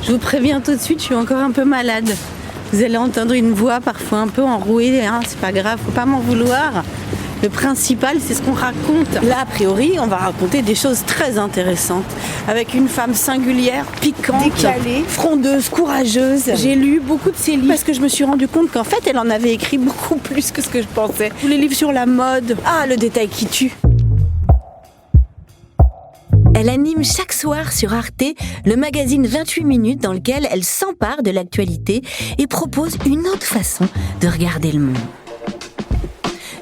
Je vous préviens tout de suite, je suis encore un peu malade. Vous allez entendre une voix parfois un peu enrouée, hein, c'est pas grave, faut pas m'en vouloir. Le principal, c'est ce qu'on raconte. Là, a priori, on va raconter des choses très intéressantes. Avec une femme singulière, piquante, décalée, frondeuse, courageuse. J'ai lu beaucoup de ses livres parce que je me suis rendu compte qu'en fait, elle en avait écrit beaucoup plus que ce que je pensais. Tous les livres sur la mode. Ah, le détail qui tue. Elle anime chaque soir sur Arte le magazine 28 minutes dans lequel elle s'empare de l'actualité et propose une autre façon de regarder le monde.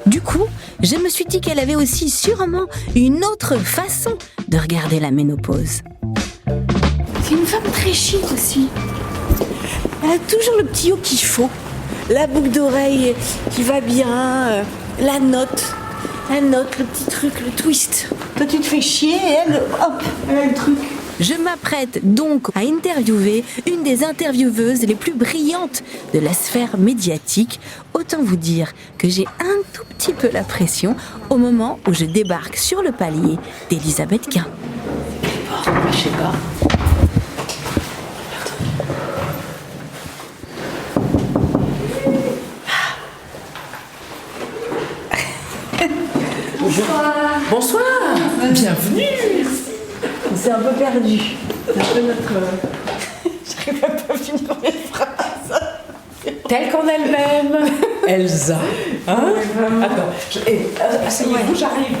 Du coup, je me suis dit qu'elle avait aussi sûrement une autre façon de regarder la ménopause. C'est une femme très chic aussi. Elle a toujours le petit haut qu'il faut. La boucle d'oreille qui va bien, la note, le petit truc, le twist. Toi, tu te fais chier et elle, hop, elle a le truc. Je m'apprête donc à interviewer une des intervieweuses les plus brillantes de la sphère médiatique. Autant vous dire que j'ai un tout petit peu la pression au moment où je débarque sur le palier d'Elisabeth Quint. Je sais pas. Bonsoir. Bienvenue. On s'est un peu perdu. C'est un peu notre... J'arrive même pas à finir mes phrases. Telle qu'en elle-même. Elsa. Hein? Attends. Asseyez-vous, j'arrive.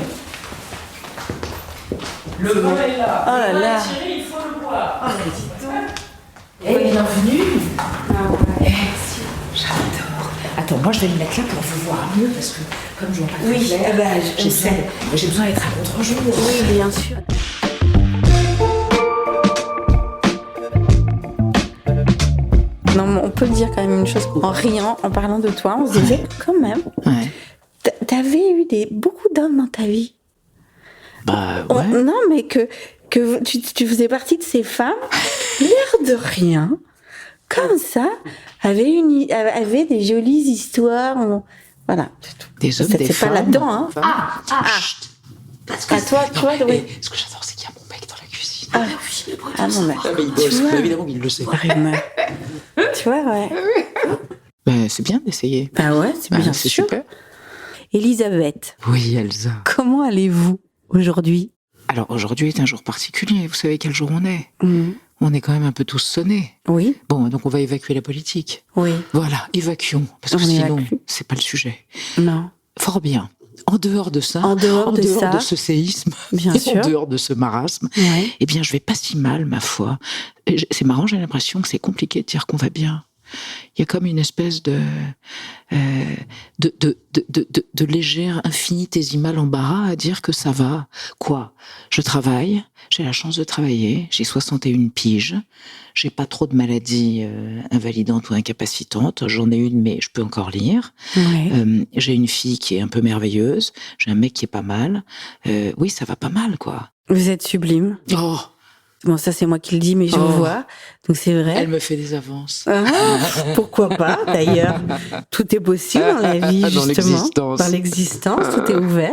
Le vin est là. Oh là là. Thierry, il faut le boire. Ah, mais dis donc. Bienvenue. Ah ouais. Merci. J'adore. Attends, moi je vais me mettre là pour vous voir mieux parce que comme je vois pas très clair, j'ai besoin d'être à contre-jour. Oui, bien sûr. Non, mais on peut dire quand même une chose. En riant, en parlant de toi, on se disait quand même, t'avais eu beaucoup d'hommes dans ta vie. Bah ouais. Non, mais que tu faisais partie de ces femmes, l'air de rien, comme ça, avaient des jolies histoires. Voilà, c'est tout. Des hommes, des c'est femmes. pas là-dedans, hein. Chut. Parce que toi, oui. Ce que j'adore, c'est qu'il y a mon mec dans la cuisine. Ah oui. Ah non, mais. Mais il bosse. vois, Évidemment qu'il le sait. Tu vois, ouais. Ben, c'est bien d'essayer. Ah ouais, c'est bien C'est sûr. super. Elisabeth, Oui, Elsa. comment allez-vous aujourd'hui? Alors, aujourd'hui est un jour particulier. Vous savez quel jour on est? On est quand même un peu tous sonnés. Oui, Bon, donc on va évacuer la politique. oui. Voilà, évacuons. Parce que On sinon, évacue. c'est pas le sujet. Non. Fort bien. En dehors de ça, En dehors de ça, de ce séisme, bien en sûr. dehors de ce marasme, Ouais. eh bien, je vais pas si mal, ma foi. C'est marrant, j'ai l'impression que c'est compliqué de dire qu'on va bien. Il y a comme une espèce de léger infinitésimal embarras à dire que ça va. Quoi? Je travaille, j'ai la chance de travailler, j'ai 61 piges, j'ai pas trop de maladies invalidantes ou incapacitantes, j'en ai une mais je peux encore lire. Ouais. J'ai une fille qui est un peu merveilleuse, j'ai un mec qui est pas mal. Oui, ça va pas mal, quoi. Vous êtes sublime. Oh, Bon, ça, c'est moi qui le dis, mais je vous vois. Donc, c'est vrai. elle me fait des avances. Ah, pourquoi pas, d'ailleurs. Tout est possible dans la vie, Dans justement. l'existence. Dans l'existence, tout est ouvert.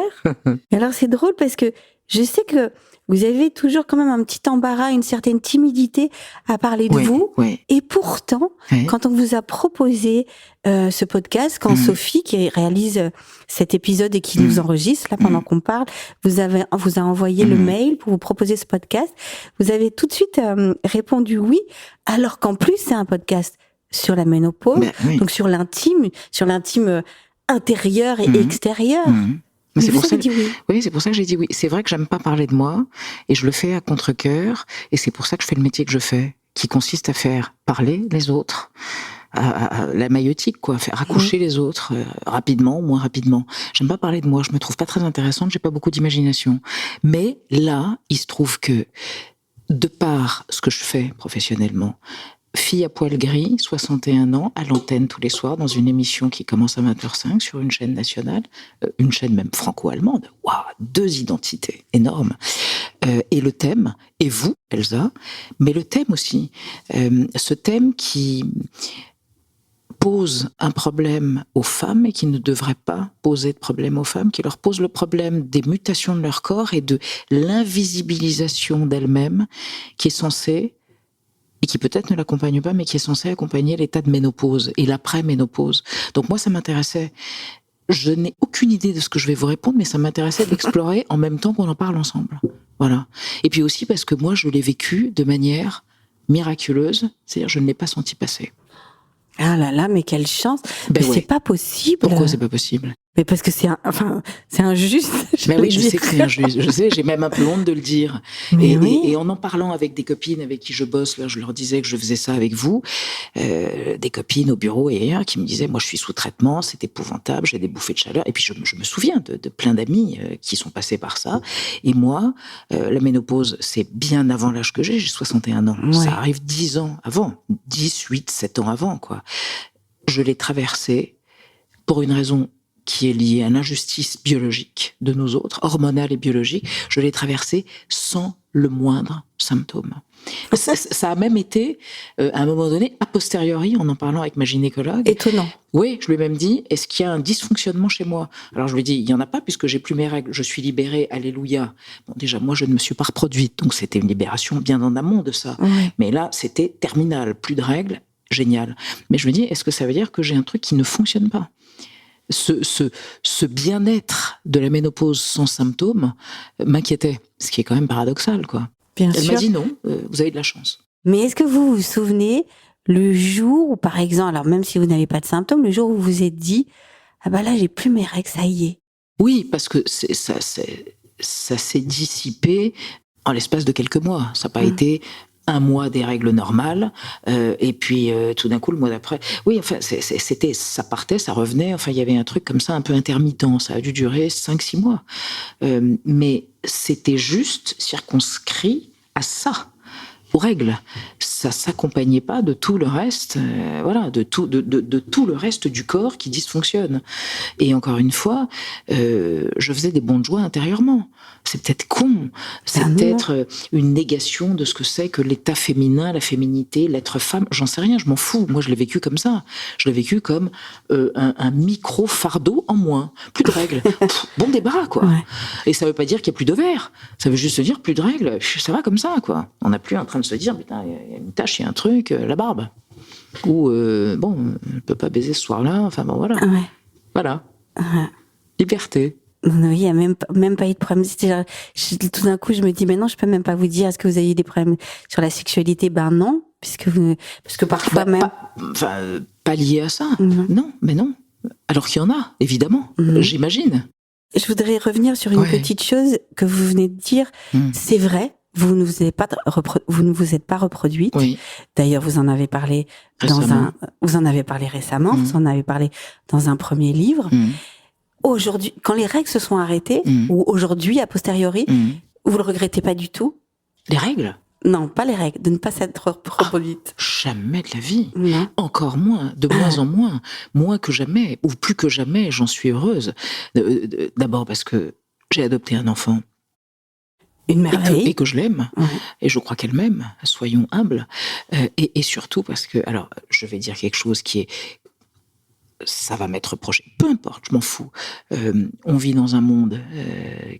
Et alors, c'est drôle parce que je sais que vous avez toujours quand même un petit embarras, une certaine timidité à parler de vous. Oui. Et pourtant, Oui. quand on vous a proposé ce podcast, quand Sophie, qui réalise cet épisode et qui nous enregistre là pendant qu'on parle, vous a envoyé le mail pour vous proposer ce podcast, vous avez tout de suite répondu oui, alors qu'en plus c'est un podcast sur la ménopause, Oui. donc sur l'intime intérieur et extérieur. Mais Mais c'est vous pour ça avez dit oui. Oui, c'est pour ça que j'ai dit oui. C'est vrai que j'aime pas parler de moi, et je le fais à contre-cœur, et c'est pour ça que je fais le métier que je fais, qui consiste à faire parler les autres, à la maïotique, quoi, faire accoucher les autres, rapidement ou moins rapidement. J'aime pas parler de moi, je me trouve pas très intéressante, j'ai pas beaucoup d'imagination. Mais là, il se trouve que, de par ce que je fais professionnellement, fille à poil gris, 61 ans, à l'antenne tous les soirs, dans une émission qui commence à 20h05 sur une chaîne nationale, une chaîne même franco-allemande. Waouh, 2 identités énormes. Et le thème, et vous, Elsa, mais le thème aussi, ce thème qui pose un problème aux femmes et qui ne devrait pas poser de problème aux femmes, qui leur pose le problème des mutations de leur corps et de l'invisibilisation d'elles-mêmes, qui est censée et qui peut-être ne l'accompagne pas, mais qui est censé accompagner l'état de ménopause et l'après-ménopause. Donc moi, ça m'intéressait. Je n'ai aucune idée de ce que je vais vous répondre, mais ça m'intéressait d'explorer en même temps qu'on en parle ensemble. Voilà. Et puis aussi parce que moi, je l'ai vécu de manière miraculeuse, c'est-à-dire je ne l'ai pas senti passer. Ah là là, mais quelle chance. Ben Mais ouais. c'est pas possible. Pourquoi c'est pas possible? Mais parce que c'est injuste. Ben oui, je dire. sais que c'est injuste. Je sais, j'ai même un peu honte de le dire. Mais oui. Et en parlant avec des copines avec qui je bosse, là, je leur disais que je faisais ça avec vous, des copines au bureau et ailleurs, qui me disaient, moi, je suis sous traitement, c'est épouvantable, j'ai des bouffées de chaleur. Et puis, je me souviens de plein d'amis qui sont passés par ça. Et moi, la ménopause, c'est bien avant l'âge que j'ai 61 ans. Ouais. Ça arrive 10 ans avant, 10, 8, 7 ans avant, quoi. Je l'ai traversé pour une raison qui est liée à l'injustice biologique de nous autres, hormonale et biologique. Je l'ai traversé sans le moindre symptôme. Ça a même été, à un moment donné, a posteriori, en parlant avec ma gynécologue. Étonnant. Oui, je lui ai même dit, est-ce qu'il y a un dysfonctionnement chez moi? Alors je lui ai dit, il n'y en a pas puisque j'ai plus mes règles, je suis libérée, alléluia. Bon, déjà, moi, je ne me suis pas reproduite, donc c'était une libération bien en amont de ça. Ouais. Mais là, c'était terminal, plus de règles, génial. Mais je me dis, est-ce que ça veut dire que j'ai un truc qui ne fonctionne pas? Ce bien-être de la ménopause sans symptômes m'inquiétait, ce qui est quand même paradoxal, quoi. Bien Elle sûr. m'a dit non, vous avez de la chance. Mais est-ce que vous vous souvenez le jour où, par exemple, alors même si vous n'avez pas de symptômes, le jour où vous vous êtes dit, ah bah là, j'ai plus mes règles, ça y est. Oui, parce que ça s'est dissipé en l'espace de quelques mois. Ça n'a pas été un mois des règles normales, et puis tout d'un coup le mois d'après. Oui, enfin c'était, ça partait, ça revenait. Enfin il y avait un truc comme ça un peu intermittent. Ça a dû durer 5-6 mois, mais c'était juste circonscrit à ça, aux règles. Ça s'accompagnait pas de tout le reste, voilà, de tout le reste du corps qui dysfonctionne. Et encore une fois, je faisais des bonds de joie intérieurement. C'est peut-être con, c'est peut-être une négation de ce que c'est que l'état féminin, la féminité, l'être femme. J'en sais rien, je m'en fous. Moi, je l'ai vécu comme ça. Je l'ai vécu comme un micro fardeau en moins. Plus de règles. Bon débarras, quoi. Ouais. Et ça veut pas dire qu'il y a plus d'ovaires. Ça veut juste dire plus de règles. Ça va comme ça, quoi. On n'a plus en train de se dire, putain, il y a une tache, il y a un truc, la barbe. Ou, bon, je peux pas baiser ce soir-là. Enfin, bon, voilà. Ouais. Voilà. Ouais. Liberté. Oui, il n'y a même pas eu de problème. Tout d'un coup, je me dis, mais non, je peux même pas vous dire, est-ce que vous avez eu des problèmes sur la sexualité? Ben non, parce que parfois même... Pas lié à ça. Non, mais non. Alors qu'il y en a, évidemment, j'imagine. Je voudrais revenir sur une petite chose que vous venez de dire. C'est vrai, vous ne vous êtes pas reproduite. Oui. D'ailleurs, vous en avez parlé récemment. Vous en avez parlé récemment, vous en avez parlé dans un premier livre. Aujourd'hui, quand les règles se sont arrêtées, ou aujourd'hui, a posteriori, vous le regrettez pas du tout? Les règles? Non, pas les règles, de ne pas s'être reproduite. Jamais de la vie. Non. Encore moins, de moins en moins. Moins que jamais, ou plus que jamais, j'en suis heureuse. D'abord parce que j'ai adopté un enfant. Une merveille. Et que je l'aime. Et je crois qu'elle m'aime. Soyons humbles. Et surtout parce que, alors, je vais dire quelque chose qui est... Ça va m'être reproché. Peu importe, je m'en fous. On vit dans un monde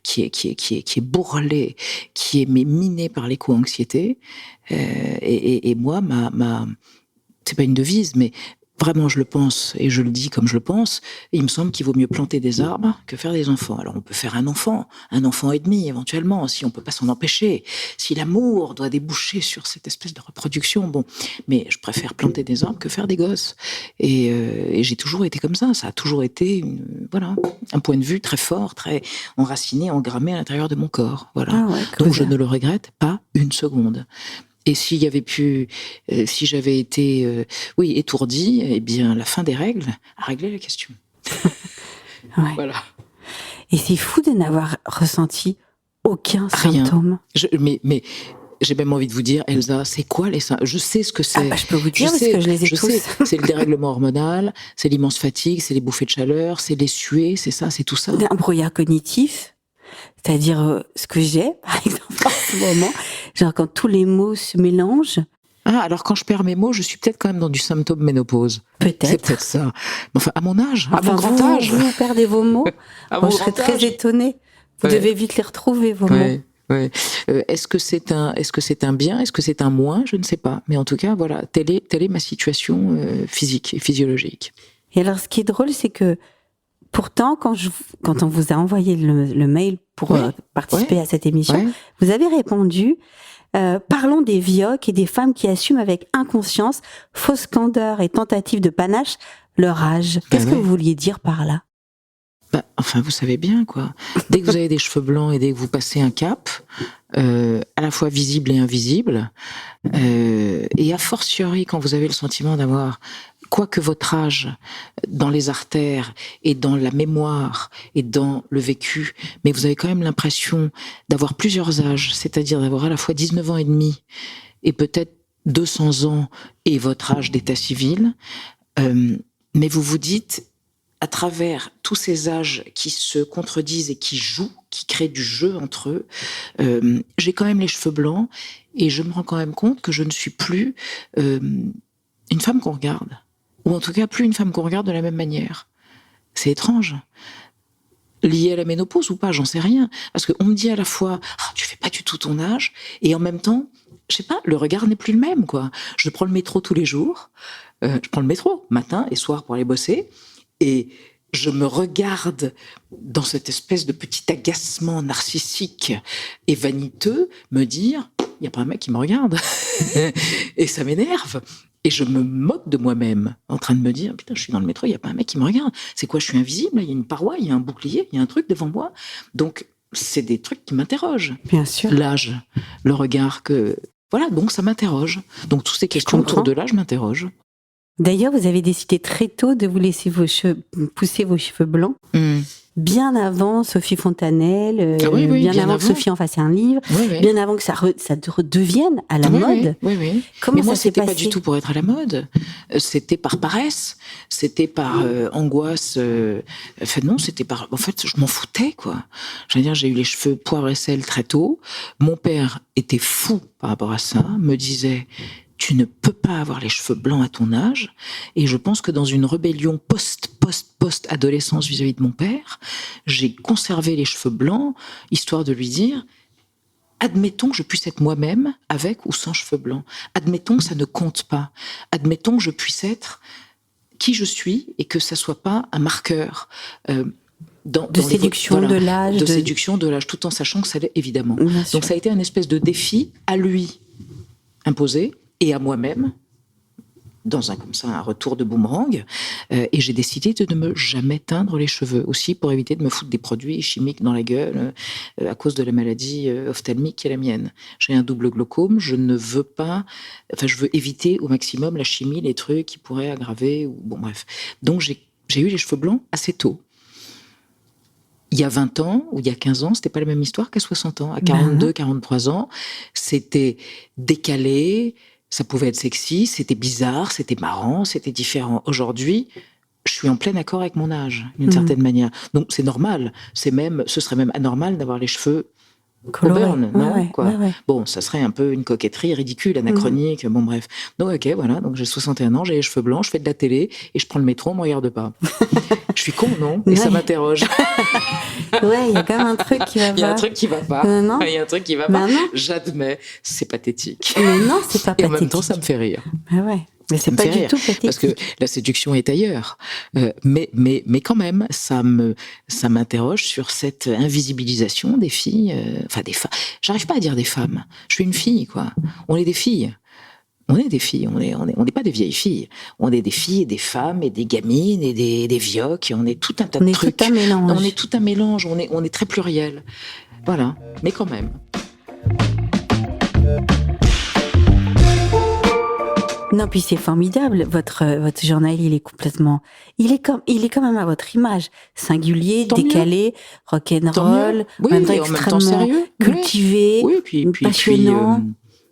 qui est bourrelé, qui est miné par l'éco-anxiété. Et moi, c'est pas une devise, mais vraiment, je le pense et je le dis comme je le pense. Il me semble qu'il vaut mieux planter des arbres que faire des enfants. Alors, on peut faire un enfant et demi, éventuellement, si on peut pas s'en empêcher. Si l'amour doit déboucher sur cette espèce de reproduction, bon. Mais je préfère planter des arbres que faire des gosses. Et j'ai toujours été comme ça. Ça a toujours été, un point de vue très fort, très enraciné, engrammé à l'intérieur de mon corps. Voilà. Donc, je ne le regrette pas une seconde. Et s'il y avait pu, si j'avais été, étourdie, eh bien, la fin des règles a réglé la question. Voilà. Et c'est fou de n'avoir ressenti aucun symptôme. Mais j'ai même envie de vous dire, Elsa, c'est quoi les symptômes? Je sais ce que c'est. Je peux vous dire parce que je les ai tous. C'est le dérèglement hormonal, c'est l'immense fatigue, c'est les bouffées de chaleur, c'est les suées, c'est ça, c'est tout ça. Un brouillard cognitif. C'est-à-dire ce que j'ai, par exemple, en ce moment, genre quand tous les mots se mélangent. Ah, alors quand je perds mes mots, je suis peut-être quand même dans du symptôme ménopause. Peut-être. C'est peut-être ça. Enfin, à mon âge, à mon grand âge. Vous perdez vos mots. Je serais très étonnée. Vous devez vite les retrouver, vos mots. Ouais. Est-ce que c'est un bien? Est-ce que c'est un moins? Je ne sais pas. Mais en tout cas, voilà, telle est ma situation physique et physiologique. Et alors, ce qui est drôle, c'est que pourtant, quand on vous a envoyé le mail pour participer à cette émission, vous avez répondu parlons des vioques et des femmes qui assument avec inconscience, fausse candeur et tentative de panache leur âge. Qu'est-ce que vous vouliez dire par là? Enfin, vous savez bien, quoi. Dès que vous avez des cheveux blancs et dès que vous passez un cap, à la fois visible et invisible, et a fortiori quand vous avez le sentiment d'avoir, quoique votre âge, dans les artères et dans la mémoire et dans le vécu, mais vous avez quand même l'impression d'avoir plusieurs âges, c'est-à-dire d'avoir à la fois 19 ans et demi et peut-être 200 ans et votre âge d'état civil, mais vous vous dites, à travers tous ces âges qui se contredisent et qui jouent, qui créent du jeu entre eux, j'ai quand même les cheveux blancs et je me rends quand même compte que je ne suis plus une femme qu'on regarde. Ou en tout cas, plus une femme qu'on regarde de la même manière. C'est étrange. Lié à la ménopause ou pas, j'en sais rien. Parce qu'on me dit à la fois, tu fais pas du tout ton âge, et en même temps, je sais pas, le regard n'est plus le même, quoi. Je prends le métro tous les jours, je prends le métro, matin et soir pour aller bosser, et je me regarde dans cette espèce de petit agacement narcissique et vaniteux, me dire, il n'y a pas un mec qui me regarde. Et ça m'énerve. Et je me moque de moi-même, en train de me dire, putain, je suis dans le métro, il n'y a pas un mec qui me regarde. C'est quoi, je suis invisible? Il y a une paroi, il y a un bouclier, il y a un truc devant moi. Donc, c'est des trucs qui m'interrogent. Bien sûr. L'âge, le regard que... Voilà, donc ça m'interroge. Donc, toutes ces questions autour de l'âge m'interrogent. D'ailleurs, vous avez décidé très tôt de vous laisser pousser vos cheveux blancs. Bien avant Sophie Fontanelle, bien avant que Sophie en fasse un livre, bien avant que ça redevienne à la mode. Comment mais moi, ça s'est passé? Pas du tout pour être à la mode. C'était par paresse, c'était par angoisse. Enfin non, c'était par. En fait, je m'en foutais, quoi. Je veux dire, j'ai eu les cheveux poivre et sel très tôt. Mon père était fou par rapport à ça, me disait. Tu ne peux pas avoir les cheveux blancs à ton âge. Et je pense que dans une rébellion post-adolescence vis-à-vis de mon père, j'ai conservé les cheveux blancs, histoire de lui dire, admettons que je puisse être moi-même avec ou sans cheveux blancs. Admettons que ça ne compte pas. Admettons que je puisse être qui je suis et que ça soit pas un marqueur. De séduction de l'âge. De séduction de l'âge, tout en sachant que ça l'est évidemment. Donc ça a été un espèce de défi à lui imposé, et à moi-même, dans un retour de boomerang, et j'ai décidé de ne me jamais teindre les cheveux, aussi pour éviter de me foutre des produits chimiques dans la gueule à cause de la maladie ophtalmique qui est la mienne. J'ai un double glaucome, je veux éviter au maximum la chimie, les trucs qui pourraient aggraver, bon bref. Donc j'ai eu les cheveux blancs assez tôt. Il y a 20 ans, ou il y a 15 ans, c'était pas la même histoire qu'à 60 ans. À 42, 43 ans, c'était décalé, ça pouvait être sexy, c'était bizarre, c'était marrant, c'était différent. Aujourd'hui, je suis en plein accord avec mon âge, d'une certaine manière. Donc c'est normal, ce serait même anormal d'avoir les cheveux Auburn, non quoi. Bon, ça serait un peu une coquetterie ridicule, anachronique, bon bref. Donc ok, voilà, donc j'ai 61 ans, j'ai les cheveux blancs, je fais de la télé, et je prends le métro, on me regarde pas. Je suis con, non? Et ça m'interroge. Ouais, il y a quand même un truc qui va pas. Il y a un truc qui va pas. Non. Il y a un truc qui va pas. J'admets, c'est pathétique. Mais non, c'est pas pathétique. Et en même temps, ça me fait rire. Ah ouais. Mais c'est pas du tout pathétique. Parce que la séduction est ailleurs. Mais quand même, ça m'interroge sur cette invisibilisation des filles, des femmes. J'arrive pas à dire des femmes. Je suis une fille, quoi. On est des filles. On est des filles, on n'est pas des vieilles filles. On est des filles et des femmes et des gamines et des vioques, et on est tout un tas de trucs. On est tout un mélange. On est tout un mélange, on est très pluriel. Voilà, mais quand même. Non, puis c'est formidable. Votre journal, il est quand même à votre image, singulier, tant décalé, rock'n'roll, oui, en même temps sérieux, cultivé, puis passionnant,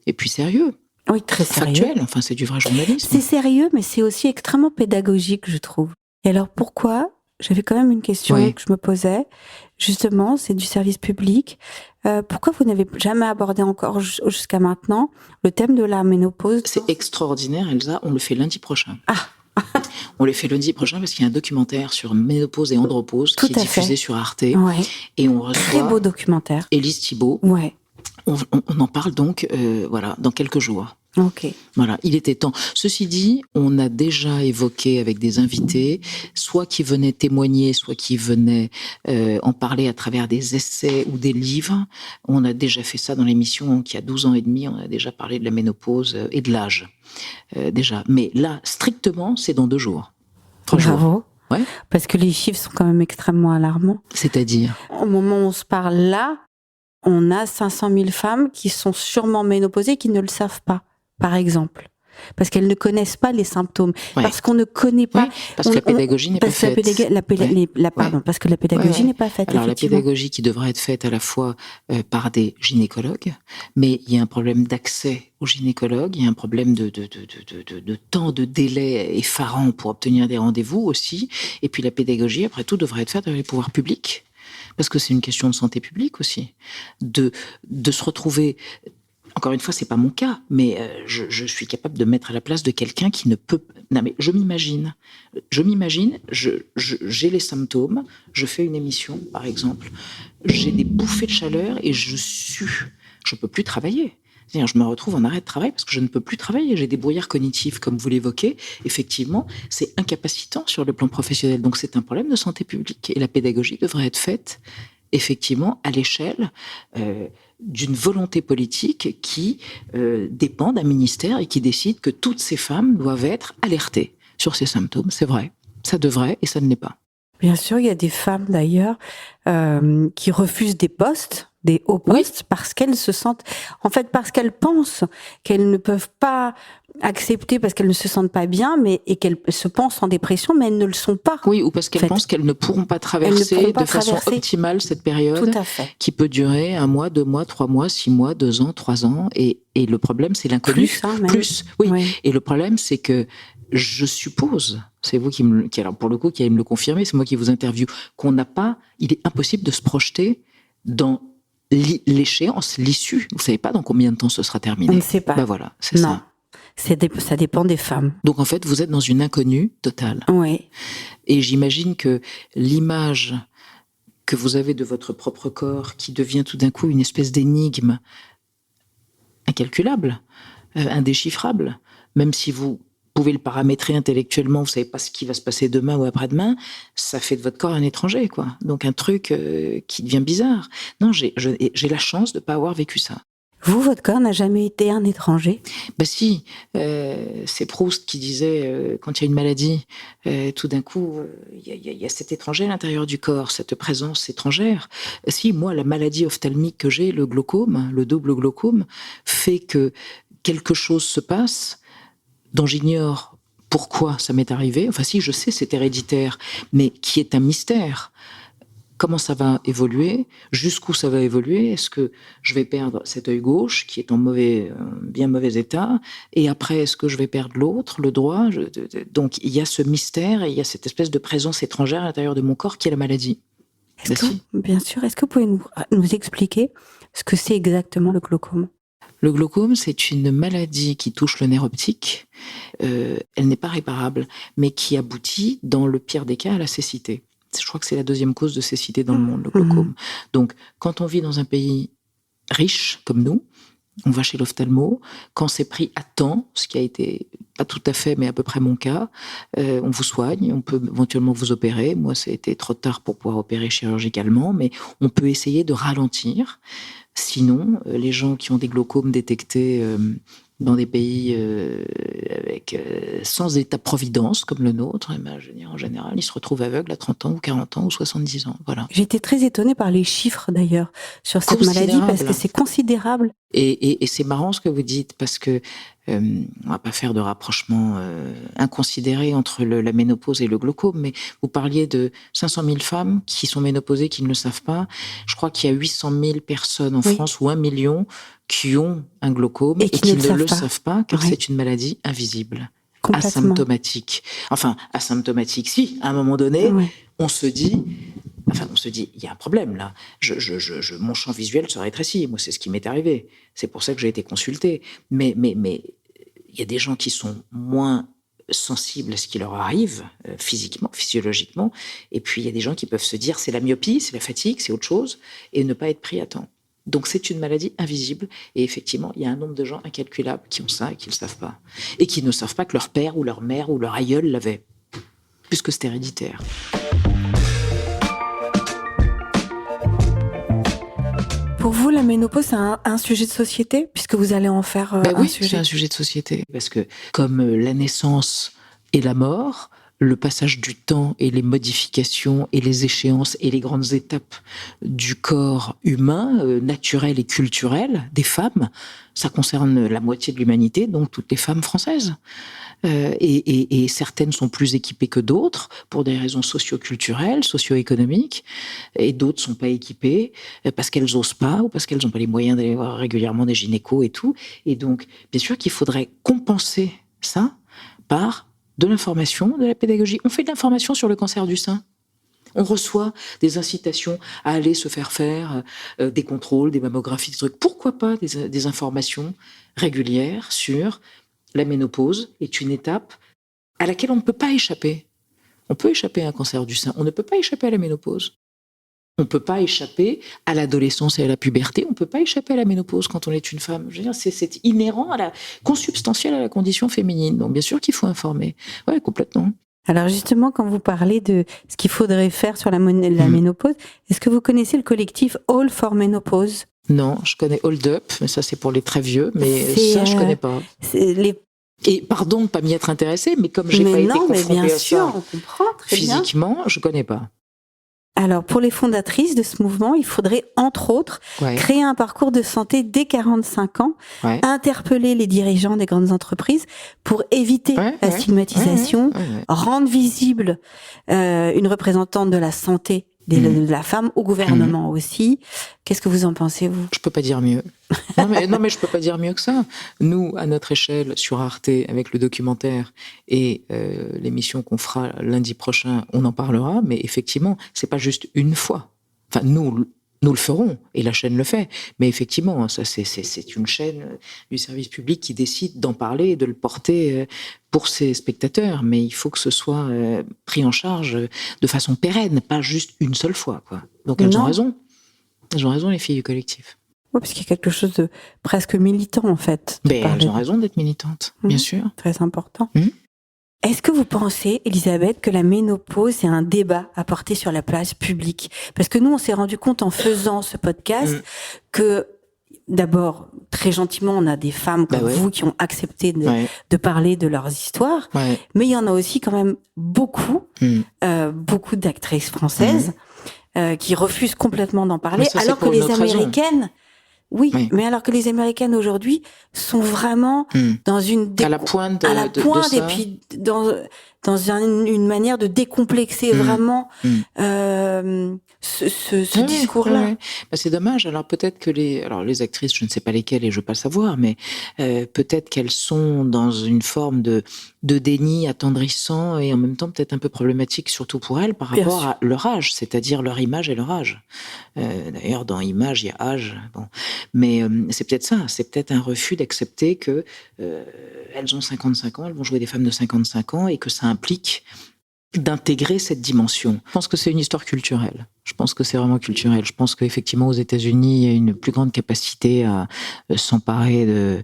et puis sérieux. Oui, très sérieux. Factuel, enfin c'est du vrai journalisme. C'est sérieux, mais c'est aussi extrêmement pédagogique, je trouve. Et alors pourquoi? J'avais quand même une question que je me posais. Justement, c'est du service public. Pourquoi vous n'avez jamais abordé encore jusqu'à maintenant le thème de la ménopause? C'est extraordinaire, Elsa. On le fait lundi prochain. On le fait lundi prochain parce qu'il y a un documentaire sur ménopause et andropause qui est diffusé sur Arte. Ouais. Et on reçoit très beau documentaire. Élise Thibault, On en parle donc, dans quelques jours. Ok. Voilà, il était temps. Ceci dit, on a déjà évoqué avec des invités, soit qui venaient témoigner, soit qui venaient en parler à travers des essais ou des livres. On a déjà fait ça dans l'émission qui a 12 ans et demi, on a déjà parlé de la ménopause et de l'âge. Déjà. Mais là, strictement, c'est dans 2 jours. 3 jours. Bravo. Ouais. Parce que les chiffres sont quand même extrêmement alarmants. C'est-à-dire? Au moment où on se parle là, on a 500 000 femmes qui sont sûrement ménopausées, qui ne le savent pas, par exemple. Parce qu'elles ne connaissent pas les symptômes. Ouais. Parce qu'on ne connaît pas. Oui, parce que la pédagogie n'est pas faite. Parce que la pédagogie n'est pas faite. Alors la pédagogie qui devrait être faite à la fois par des gynécologues, mais il y a un problème d'accès aux gynécologues, il y a un problème de temps, de délai effarant pour obtenir des rendez-vous aussi. Et puis la pédagogie, après tout, devrait être faite par les pouvoirs publics. Parce que c'est une question de santé publique aussi. De se retrouver... Encore une fois, c'est pas mon cas, mais je suis capable de mettre à la place de quelqu'un qui ne peut... Non, mais je m'imagine, j'ai les symptômes, je fais une émission, par exemple, j'ai des bouffées de chaleur et je peux plus travailler. C'est-à-dire, je me retrouve en arrêt de travail parce que je ne peux plus travailler. J'ai des brouillards cognitifs, comme vous l'évoquez. Effectivement, c'est incapacitant sur le plan professionnel. Donc, c'est un problème de santé publique. Et la pédagogie devrait être faite, effectivement, à l'échelle d'une volonté politique qui dépend d'un ministère et qui décide que toutes ces femmes doivent être alertées sur ces symptômes. C'est vrai, ça devrait et ça ne l'est pas. Bien sûr, il y a des femmes d'ailleurs qui refusent des postes, des hauts postes, parce qu'elles se sentent, parce qu'elles pensent qu'elles ne peuvent pas accepter parce qu'elles ne se sentent pas bien, et qu'elles se pensent en dépression, mais elles ne le sont pas. Oui, ou parce qu'elles pensent qu'elles ne pourront pas traverser de façon optimale cette période qui peut durer 1 mois, 2 mois, 3 mois, 6 mois, 2 ans, 3 ans. Et le problème, c'est l'inconnu. Plus. Et le problème, c'est que je suppose, c'est vous alors pour le coup, qui allez me le confirmer, c'est moi qui vous interviewe, il est impossible de se projeter dans l'échéance, l'issue. Vous savez pas dans combien de temps ce sera terminé. On ne sait pas. Ben voilà, c'est ça. Ça dépend des femmes. Donc en fait, vous êtes dans une inconnue totale. Oui. Et j'imagine que l'image que vous avez de votre propre corps, qui devient tout d'un coup une espèce d'énigme incalculable, indéchiffrable, même si vous pouvez le paramétrer intellectuellement, vous savez pas ce qui va se passer demain ou après-demain, ça fait de votre corps un étranger, quoi. Donc un truc qui devient bizarre. Non, j'ai la chance de pas avoir vécu ça. Vous, votre corps n'a jamais été un étranger? Ben si, c'est Proust qui disait, quand il y a une maladie, tout d'un coup, il y a cet étranger à l'intérieur du corps, cette présence étrangère. Si, moi, la maladie ophtalmique que j'ai, le glaucome, le double glaucome, fait que quelque chose se passe dont j'ignore pourquoi ça m'est arrivé. Enfin si, je sais, c'est héréditaire, mais qui est un mystère. Comment ça va évoluer? Jusqu'où ça va évoluer? Est-ce que je vais perdre cet œil gauche qui est en bien mauvais état? Et après, est-ce que je vais perdre l'autre, le droit? Donc il y a ce mystère et il y a cette espèce de présence étrangère à l'intérieur de mon corps qui est la maladie. Bien sûr. Est-ce que vous pouvez nous expliquer ce que c'est exactement le glaucome? Le glaucome, c'est une maladie qui touche le nerf optique. Elle n'est pas réparable, mais qui aboutit, dans le pire des cas, à la cécité. Je crois que c'est la 2e cause de cécité dans le monde, le glaucome. Donc, quand on vit dans un pays riche, comme nous, on va chez l'ophtalmo. Quand c'est pris à temps, ce qui a été pas tout à fait, mais à peu près mon cas, on vous soigne, on peut éventuellement vous opérer. Moi, ça a été trop tard pour pouvoir opérer chirurgicalement, mais on peut essayer de ralentir. Sinon, les gens qui ont des glaucomes détectés dans des pays sans état-providence comme le nôtre, je veux dire, en général, ils se retrouvent aveugles à 30 ans ou 40 ans ou 70 ans. Voilà. J'ai été très étonnée par les chiffres d'ailleurs sur cette maladie parce que c'est considérable. Et c'est marrant ce que vous dites parce que on va pas faire de rapprochement inconsidéré entre la ménopause et le glaucome, mais vous parliez de 500 000 femmes qui sont ménopausées, qui ne le savent pas. Je crois qu'il y a 800 000 personnes en France ou 1 million qui ont un glaucome et qui ne le savent pas car c'est une maladie invisible, asymptomatique. Enfin, asymptomatique, si, à un moment donné, on se dit, il y a un problème là. Mon champ visuel se rétrécit. Moi, c'est ce qui m'est arrivé. C'est pour ça que j'ai été consultée. Mais il y a des gens qui sont moins sensibles à ce qui leur arrive physiquement, physiologiquement. Et puis, il y a des gens qui peuvent se dire, c'est la myopie, c'est la fatigue, c'est autre chose, et ne pas être pris à temps. Donc c'est une maladie invisible et effectivement, il y a un nombre de gens incalculable qui ont ça et qui ne le savent pas. Et qui ne savent pas que leur père ou leur mère ou leur aïeul l'avait, puisque c'est héréditaire. Pour vous, la ménopause, c'est un sujet de société, puisque vous allez en faire un oui, sujet. C'est un sujet de société. Parce que comme la naissance et la mort, le passage du temps et les modifications et les échéances et les grandes étapes du corps humain, naturel et culturel des femmes, ça concerne la moitié de l'humanité, donc toutes les femmes françaises. Et certaines sont plus équipées que d'autres pour des raisons socio-culturelles, socio-économiques, et d'autres sont pas équipées parce qu'elles osent pas ou parce qu'elles n'ont pas les moyens d'aller voir régulièrement des gynécos et tout. Et donc, bien sûr qu'il faudrait compenser ça par de l'information, de la pédagogie. On fait de l'information sur le cancer du sein. On reçoit des incitations à aller se faire des contrôles, des mammographies, des trucs. Pourquoi pas des informations régulières sur la ménopause est une étape à laquelle on ne peut pas échapper. On peut échapper à un cancer du sein. On ne peut pas échapper à la ménopause. On ne peut pas échapper à l'adolescence et à la puberté. On ne peut pas échapper à la ménopause quand on est une femme. Je veux dire, c'est inhérent, consubstantiel à la condition féminine. Donc, bien sûr qu'il faut informer. Oui, complètement. Alors justement, quand vous parlez de ce qu'il faudrait faire sur la ménopause, est-ce que vous connaissez le collectif All for Menopause ? Non, je connais Hold Up, mais ça c'est pour les très vieux, mais ça je connais pas. Et pardon de ne pas m'y être intéressée, mais comme j'ai pas été confrontée bien à sûr, ça on comprend très physiquement, je connais pas. Alors, pour les fondatrices de ce mouvement, il faudrait, entre autres, créer un parcours de santé dès 45 ans, interpeller les dirigeants des grandes entreprises pour éviter la stigmatisation, rendre visible une représentante de la santé de la femme au gouvernement aussi. Qu'est-ce que vous en pensez, vous ? Je peux pas dire mieux. Non, mais je peux pas dire mieux que ça. Nous, à notre échelle, sur Arte, avec le documentaire et l'émission qu'on fera lundi prochain, on en parlera, mais effectivement, c'est pas juste une fois. Enfin, nous le ferons, et la chaîne le fait. Mais effectivement, ça, c'est une chaîne du service public qui décide d'en parler et de le porter pour ses spectateurs. Mais il faut que ce soit pris en charge de façon pérenne, pas juste une seule fois, quoi. Donc elles ont raison. Elles ont raison, les filles du collectif. Oui, parce qu'il y a quelque chose de presque militant, en fait. Mais elles ont raison d'être militantes, bien sûr. Très important. Est-ce que vous pensez, Elisabeth, que la ménopause, c'est un débat à porter sur la place publique ? Parce que nous, on s'est rendu compte en faisant ce podcast que, d'abord, très gentiment, on a des femmes comme vous qui ont accepté de parler de leurs histoires, mais il y en a aussi quand même beaucoup d'actrices françaises qui refusent complètement d'en parler, alors que les Américaines... Oui, mais alors que les Américaines aujourd'hui sont vraiment dans à la pointe et puis dans une manière de décomplexer vraiment ce discours-là. Bah, c'est dommage. Alors peut-être que les actrices, je ne sais pas lesquelles et je veux pas le savoir, mais peut-être qu'elles sont dans une forme de déni attendrissant et en même temps peut-être un peu problématique, surtout pour elles, par rapport à leur âge, c'est-à-dire leur image et leur âge. D'ailleurs, dans image, il y a âge. Bon. Mais c'est peut-être ça, c'est peut-être un refus d'accepter que elles ont 55 ans, elles vont jouer des femmes de 55 ans et que ça implique d'intégrer cette dimension. Je pense que c'est une histoire culturelle. Je pense que c'est vraiment culturel. Je pense qu'effectivement, aux États-Unis, il y a une plus grande capacité à s'emparer de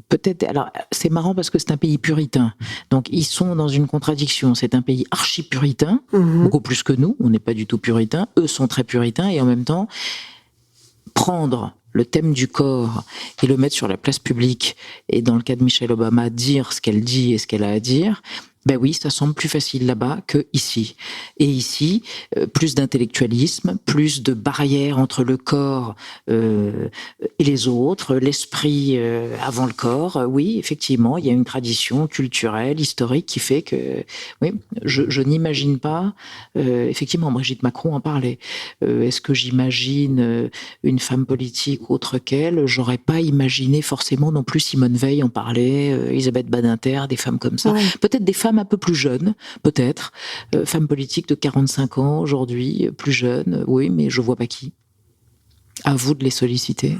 peut-être. Alors, c'est marrant parce que c'est un pays puritain. Donc, ils sont dans une contradiction. C'est un pays archi-puritain, beaucoup plus que nous. On n'est pas du tout puritain. Eux sont très puritains et en même temps, prendre le thème du corps et le mettre sur la place publique et dans le cas de Michelle Obama, dire ce qu'elle dit et ce qu'elle a à dire, ben oui, ça semble plus facile là-bas que ici. Et ici, plus d'intellectualisme, plus de barrières entre le corps et les autres, l'esprit avant le corps. Oui, effectivement, il y a une tradition culturelle, historique qui fait que, oui, je n'imagine pas. Effectivement, Brigitte Macron en parlait. Est-ce que j'imagine une femme politique autre qu'elle ? J'aurais pas imaginé forcément non plus Simone Veil en parler, Elisabeth Badinter, des femmes comme ça. Peut-être des femmes un peu plus jeunes, peut-être. Femmes politiques de 45 ans aujourd'hui, plus jeunes, oui, mais je vois pas qui. À vous de les solliciter.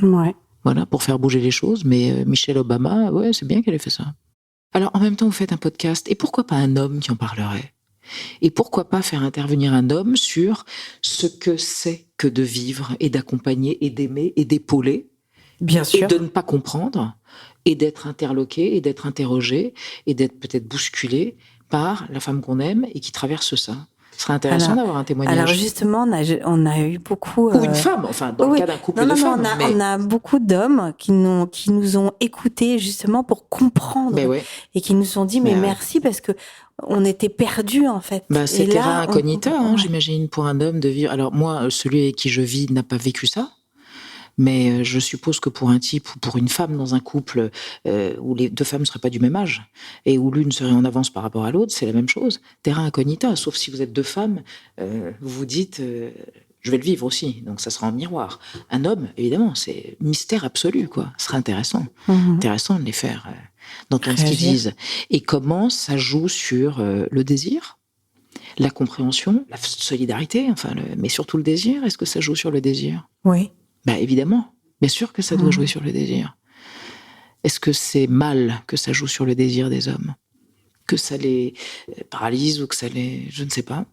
Voilà, pour faire bouger les choses. Mais Michelle Obama, ouais, c'est bien qu'elle ait fait ça. Alors, en même temps, vous faites un podcast, et pourquoi pas un homme qui en parlerait ? Et pourquoi pas faire intervenir un homme sur ce que c'est que de vivre et d'accompagner et d'aimer et d'épauler Bien et sûr. de ne pas comprendre et d'être interloqué et d'être interrogé et d'être peut-être bousculé par la femme qu'on aime et qui traverse ça. Ce serait intéressant d'avoir un témoignage. Alors justement, on a eu beaucoup... Ou une femme, enfin, dans le cas d'un couple de femmes. On a beaucoup d'hommes qui nous ont écoutés justement pour comprendre Mais ouais. et qui nous ont dit mais Mais ouais. merci parce que on était perdus en fait. C'est Et là, terra incognita, ouais. j'imagine, pour un homme de vivre. Alors moi, celui avec qui je vis n'a pas vécu ça. Mais je suppose que pour un type ou pour une femme dans un couple où les deux femmes ne seraient pas du même âge et où l'une serait en avance par rapport à l'autre, c'est la même chose. Terra incognita, sauf si vous êtes deux femmes, vous vous dites je vais le vivre aussi, donc ça sera en miroir. Un homme, évidemment, c'est mystère absolu, quoi. Ce serait intéressant. Intéressant de les faire, d'entendre ce qu'ils disent. Et comment ça joue sur le désir, la compréhension, la solidarité, mais surtout le désir. Est-ce que ça joue sur le désir ? Oui. Évidemment, bien sûr que ça doit jouer sur le désir. Est-ce que c'est mal que ça joue sur le désir des hommes ? Que ça les paralyse ou que ça les... Je ne sais pas.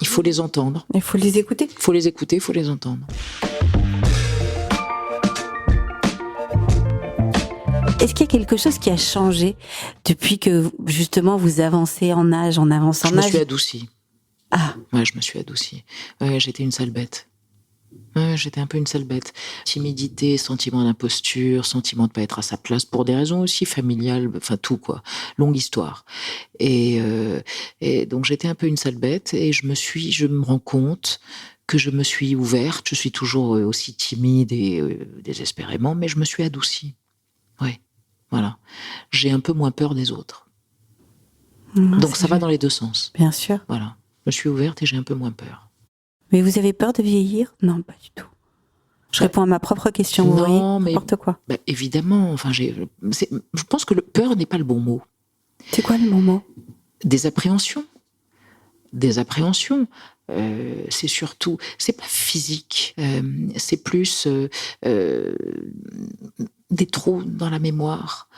Il faut les entendre. Il faut les écouter. Il faut les écouter, il faut les entendre. Est-ce qu'il y a quelque chose qui a changé depuis que, justement, vous avancez en âge, en avançant en âge ? Je me suis adoucie. Ah. Ouais, je me suis adoucie. Ouais, j'étais une sale bête. J'étais un peu une sale bête. Timidité, sentiment d'imposture, sentiment de pas être à sa place pour des raisons aussi familiales, enfin tout quoi. Longue histoire. Et donc j'étais un peu une sale bête et je me rends compte que je me suis ouverte. Je suis toujours aussi timide et désespérément, mais je me suis adoucie. Ouais, voilà. J'ai un peu moins peur des autres. Donc ça va dans les deux sens. Bien sûr. Voilà. Je me suis ouverte et j'ai un peu moins peur. Mais vous avez peur de vieillir ? Non, pas du tout. Je réponds à ma propre question, vous voyez, n'importe quoi. Évidemment, je pense que le peur n'est pas le bon mot. C'est quoi le bon mot ? Des appréhensions. C'est surtout, c'est pas physique, c'est plus des trous dans la mémoire,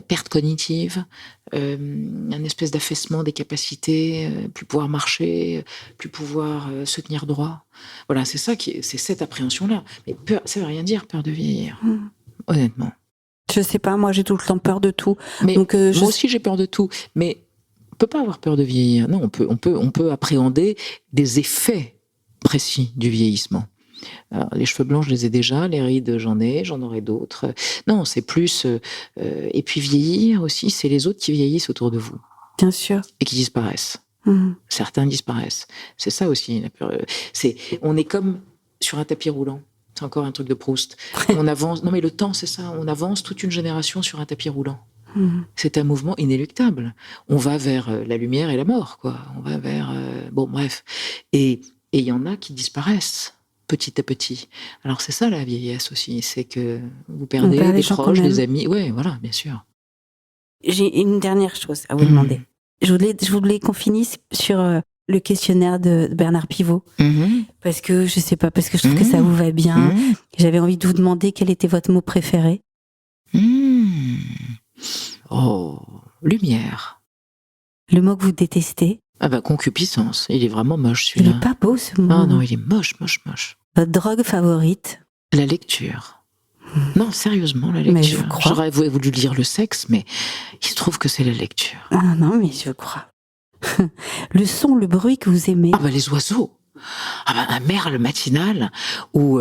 perte cognitive, un espèce d'affaissement des capacités, plus pouvoir marcher, plus pouvoir se tenir droit. Voilà, c'est cette appréhension-là. Mais peur, ça veut rien dire, peur de vieillir. Honnêtement. Je sais pas, moi j'ai tout le temps peur de tout. Mais donc, moi aussi j'ai peur de tout, mais on peut pas avoir peur de vieillir. Non, on peut appréhender des effets précis du vieillissement. Alors, les cheveux blancs, je les ai déjà, les rides, j'en aurai d'autres. Non, c'est plus... et puis vieillir aussi, c'est les autres qui vieillissent autour de vous. Bien sûr. Et qui disparaissent. Certains disparaissent. C'est ça aussi, la peur. On est comme sur un tapis roulant. C'est encore un truc de Proust. On avance... Non mais le temps, c'est ça. On avance toute une génération sur un tapis roulant. C'est un mouvement inéluctable. On va vers la lumière et la mort, quoi. On va vers... Bon, bref. Et il y en a qui disparaissent. Petit à petit. Alors c'est ça la vieillesse aussi, c'est que vous perdez des proches, des amis. Ouais, voilà, bien sûr. J'ai une dernière chose à vous demander. Je voulais qu'on finisse sur le questionnaire de Bernard Pivot, parce que je sais pas, parce que je trouve que ça vous va bien. J'avais envie de vous demander quel était votre mot préféré. Oh, lumière. Le mot que vous détestez. Concupiscence. Il est vraiment moche, celui-là. Il est pas beau, ce mot. Ah non, il est moche. Votre drogue favorite? La lecture. Non, sérieusement, la lecture. Mais je vous crois. J'aurais voulu lire le sexe, mais il se trouve que c'est la lecture. Ah non, mais je crois. Le son, le bruit que vous aimez. Les oiseaux. Un merle matinal ou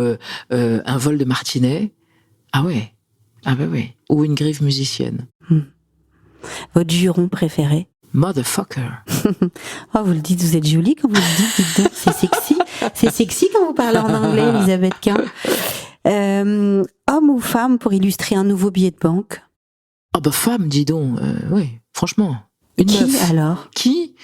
un vol de martinet. Ah ouais. Oui. Ou une grive musicienne. Votre juron préféré? Motherfucker. Vous le dites, vous êtes jolie quand vous le dites, dites donc, c'est sexy. C'est sexy quand vous parlez en anglais, Elisabeth Quint. Homme ou femme pour illustrer un nouveau billet de banque? Femme, dis donc. Oui, franchement. Une Qui meuf. alors? Qui?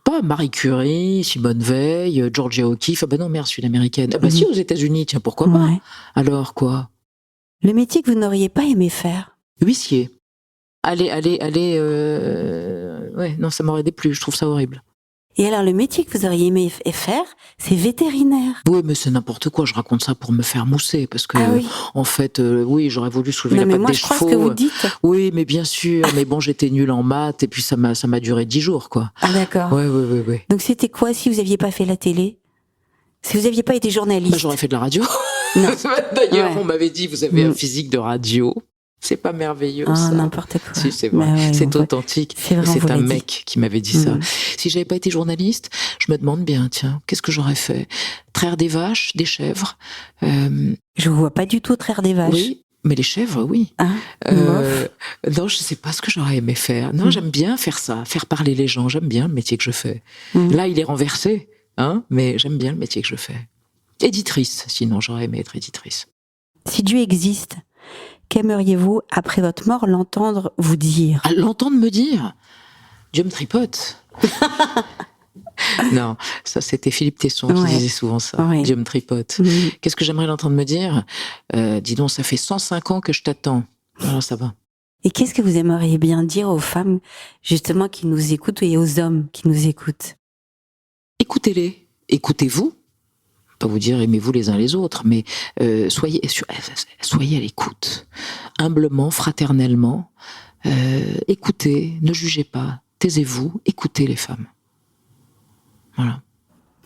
Pas Marie Curie, Simone Veil, Georgia O'Keeffe. Non, merde, je suis l'américaine. Si, aux États-Unis, tiens, pourquoi pas? Ouais. Alors, quoi? Le métier que vous n'auriez pas aimé faire? Huissier. Allez, ouais, non, ça m'aurait déplu, je trouve ça horrible. Et alors, le métier que vous auriez aimé faire, c'est vétérinaire. Oui, mais c'est n'importe quoi. Je raconte ça pour me faire mousser, parce que, Ah oui. en fait, oui, j'aurais voulu soulever Non, la mais patte moi, des je chevaux. crois ce que vous dites. Oui, mais bien sûr. Mais bon, j'étais nulle en maths, et puis ça m'a duré 10 jours, quoi. Ah, d'accord. Oui. Donc, c'était quoi si vous aviez pas fait la télé? Si vous aviez pas été journaliste? Bah, j'aurais fait de la radio. Non. D'ailleurs, Ouais. on m'avait dit, vous avez un physique de radio. C'est pas merveilleux, Ah, ça. n'importe quoi. Si, c'est vrai. Bah ouais, C'est on voit- authentique. C'est vrai, on C'est vous un l'a dit. mec qui m'avait dit ça. Si j'avais pas été journaliste, je me demande bien, tiens, qu'est-ce que j'aurais fait? Traire des vaches, des chèvres. Je vous vois pas du tout traire des vaches. Oui, mais les chèvres, oui. Hein, bof. Non, je sais pas ce que j'aurais aimé faire. Non, j'aime bien faire ça, faire parler les gens. J'aime bien le métier que je fais. Là, il est renversé, hein, mais j'aime bien le métier que je fais. Éditrice, sinon j'aurais aimé être éditrice. Si Dieu existe, qu'aimeriez-vous, après votre mort, l'entendre vous dire? À l'entendre me dire, Dieu me tripote. Non, ça c'était Philippe Tesson qui disait souvent ça. Ouais. Dieu me tripote. Qu'est-ce que j'aimerais l'entendre me dire? Dis donc, ça fait 105 ans que je t'attends. Alors ça va. Et qu'est-ce que vous aimeriez bien dire aux femmes, justement, qui nous écoutent, et aux hommes qui nous écoutent? Écoutez-les. Écoutez-vous. Pas vous dire aimez-vous les uns les autres, mais soyez à l'écoute. Humblement, fraternellement. Écoutez, ne jugez pas. Taisez-vous, écoutez les femmes. Voilà.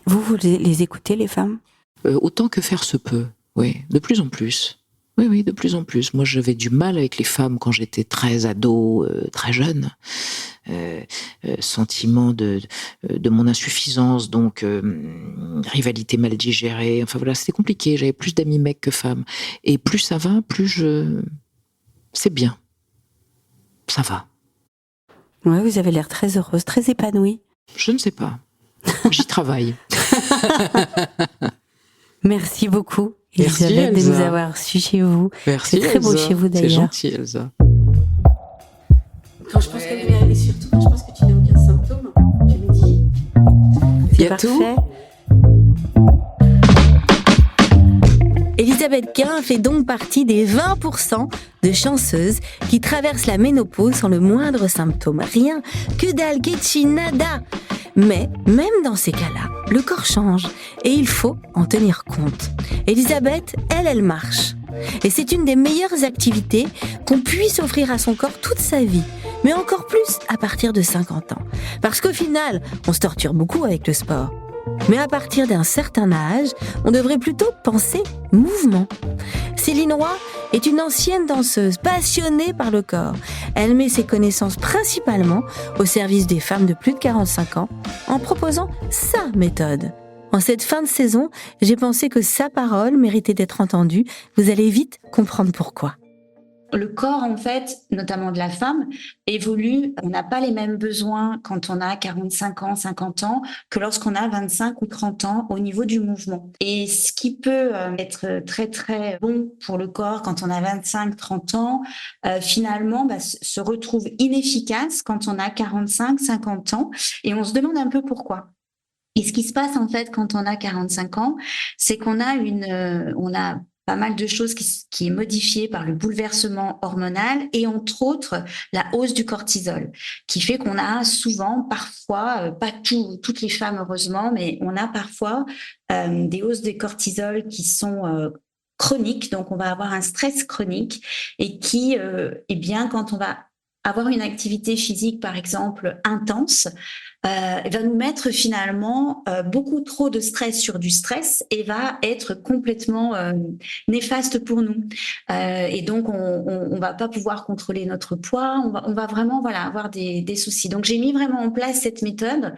Vous les écoutez, les femmes? Autant que faire se peut, oui, de plus en plus. Oui, de plus en plus. Moi, j'avais du mal avec les femmes quand j'étais très ado, très jeune. Sentiment de mon insuffisance, donc rivalité mal digérée. Enfin voilà, c'était compliqué. J'avais plus d'amis mecs que femmes. Et plus ça va, c'est bien. Ça va. Ouais, vous avez l'air très heureuse, très épanouie. Je ne sais pas. J'y travaille. Merci beaucoup, Merci, Elisabeth, de Elsa. nous avoir reçus chez vous. Merci, C'est très beau Elsa. chez vous, d'ailleurs. C'est gentil, Elsa. Quand je pense que surtout quand je pense que tu n'as aucun symptôme, tu me dis. Il y a Parfait. tout. Elisabeth Quint fait donc partie des 20% de chanceuses qui traversent la ménopause sans le moindre symptôme. Rien, que dalle, ketchi, nada. Mais même dans ces cas-là, le corps change et il faut en tenir compte. Elisabeth, elle marche. Et c'est une des meilleures activités qu'on puisse offrir à son corps toute sa vie. Mais encore plus à partir de 50 ans. Parce qu'au final, on se torture beaucoup avec le sport. Mais à partir d'un certain âge, on devrait plutôt penser mouvement. Céline Roy est une ancienne danseuse passionnée par le corps. Elle met ses connaissances principalement au service des femmes de plus de 45 ans en proposant sa méthode. En cette fin de saison, j'ai pensé que sa parole méritait d'être entendue. Vous allez vite comprendre pourquoi. Le corps, en fait, notamment de la femme, évolue. On n'a pas les mêmes besoins quand on a 45 ans, 50 ans, que lorsqu'on a 25 ou 30 ans au niveau du mouvement. Et ce qui peut être très, très bon pour le corps quand on a 25, 30 ans, finalement, se retrouve inefficace quand on a 45, 50 ans. Et on se demande un peu pourquoi. Et ce qui se passe, en fait, quand on a 45 ans, c'est qu'on a on a pas mal de choses qui est modifiée par le bouleversement hormonal et entre autres la hausse du cortisol qui fait qu'on a souvent, parfois, pas toutes les femmes heureusement, mais on a parfois des hausses de cortisol qui sont chroniques, donc on va avoir un stress chronique et qui, eh bien, quand on va avoir une activité physique par exemple intense, va nous mettre finalement beaucoup trop de stress sur du stress et va être complètement néfaste pour nous. Et donc, on va pas pouvoir contrôler notre poids, on va vraiment avoir des soucis. Donc, j'ai mis vraiment en place cette méthode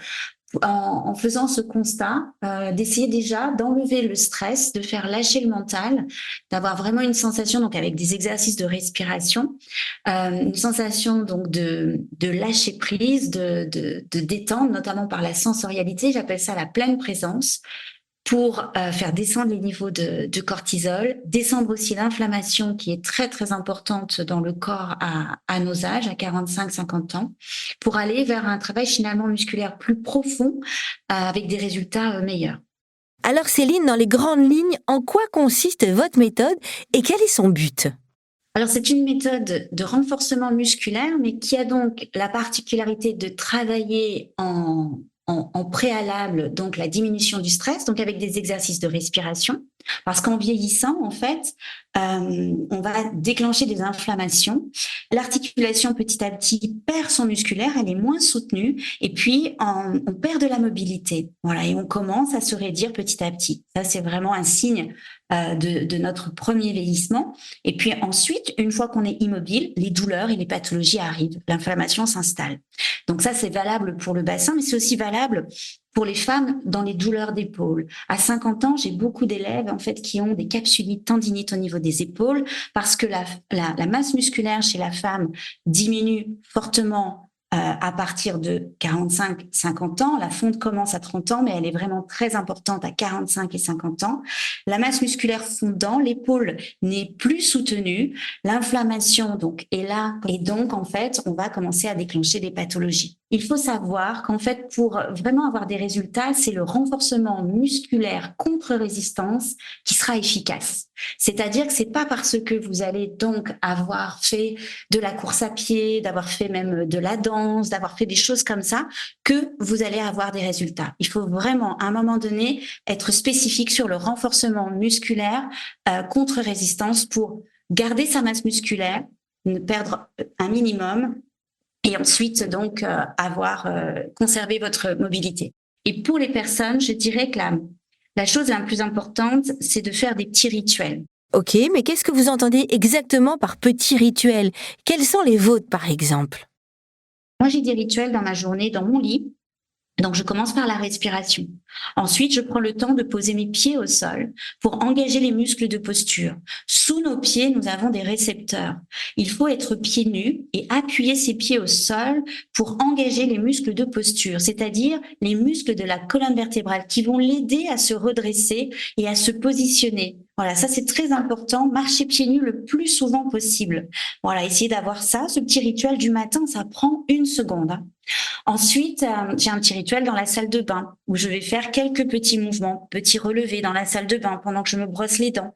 en faisant ce constat, d'essayer déjà d'enlever le stress, de faire lâcher le mental, d'avoir vraiment une sensation, donc avec des exercices de respiration, une sensation donc de lâcher prise, de détendre, notamment par la sensorialité, j'appelle ça la pleine présence, pour faire descendre les niveaux de cortisol, descendre aussi l'inflammation qui est très très importante dans le corps à nos âges, à 45-50 ans, pour aller vers un travail finalement musculaire plus profond avec des résultats meilleurs. Alors Céline, dans les grandes lignes, en quoi consiste votre méthode et quel est son but ? Alors, c'est une méthode de renforcement musculaire, mais qui a donc la particularité de travailler en en préalable donc la diminution du stress, donc avec des exercices de respiration, parce qu'en vieillissant, en fait, on va déclencher des inflammations. L'articulation petit à petit perd son musculaire, elle est moins soutenue, et puis on perd de la mobilité. Voilà, et on commence à se raidir petit à petit. Ça, c'est vraiment un signe de notre premier vieillissement. Et puis ensuite, une fois qu'on est immobile, les douleurs et les pathologies arrivent. L'inflammation s'installe. Donc ça, c'est valable pour le bassin, mais c'est aussi valable pour les femmes dans les douleurs d'épaule. À 50 ans, j'ai beaucoup d'élèves en fait qui ont des capsulites, tendinites au niveau des épaules parce que la masse musculaire chez la femme diminue fortement à partir de 45-50 ans. La fonte commence à 30 ans, mais elle est vraiment très importante à 45 et 50 ans. La masse musculaire fondant, l'épaule n'est plus soutenue, l'inflammation donc est là, et donc en fait, on va commencer à déclencher des pathologies. Il faut savoir qu'en fait, pour vraiment avoir des résultats, c'est le renforcement musculaire contre résistance qui sera efficace. C'est-à-dire que c'est pas parce que vous allez donc avoir fait de la course à pied, d'avoir fait même de la danse, d'avoir fait des choses comme ça, que vous allez avoir des résultats. Il faut vraiment, à un moment donné, être spécifique sur le renforcement musculaire contre résistance pour garder sa masse musculaire, ne perdre un minimum, et ensuite donc conserver votre mobilité. Et pour les personnes, je dirais que la chose la plus importante, c'est de faire des petits rituels. Ok, mais qu'est-ce que vous entendez exactement par petits rituels? Quels sont les vôtres, par exemple? Moi, j'ai des rituels dans ma journée, dans mon lit. Donc, je commence par la respiration. Ensuite, je prends le temps de poser mes pieds au sol pour engager les muscles de posture. Sous nos pieds, nous avons des récepteurs. Il faut être pieds nus et appuyer ses pieds au sol pour engager les muscles de posture, c'est-à-dire les muscles de la colonne vertébrale qui vont l'aider à se redresser et à se positionner. Voilà, ça c'est très important. Marcher pieds nus le plus souvent possible. Voilà, essayez d'avoir ça. Ce petit rituel du matin, ça prend 1 seconde. Ensuite, j'ai un petit rituel dans la salle de bain où je vais faire quelques petits mouvements, petits relevés dans la salle de bain pendant que je me brosse les dents.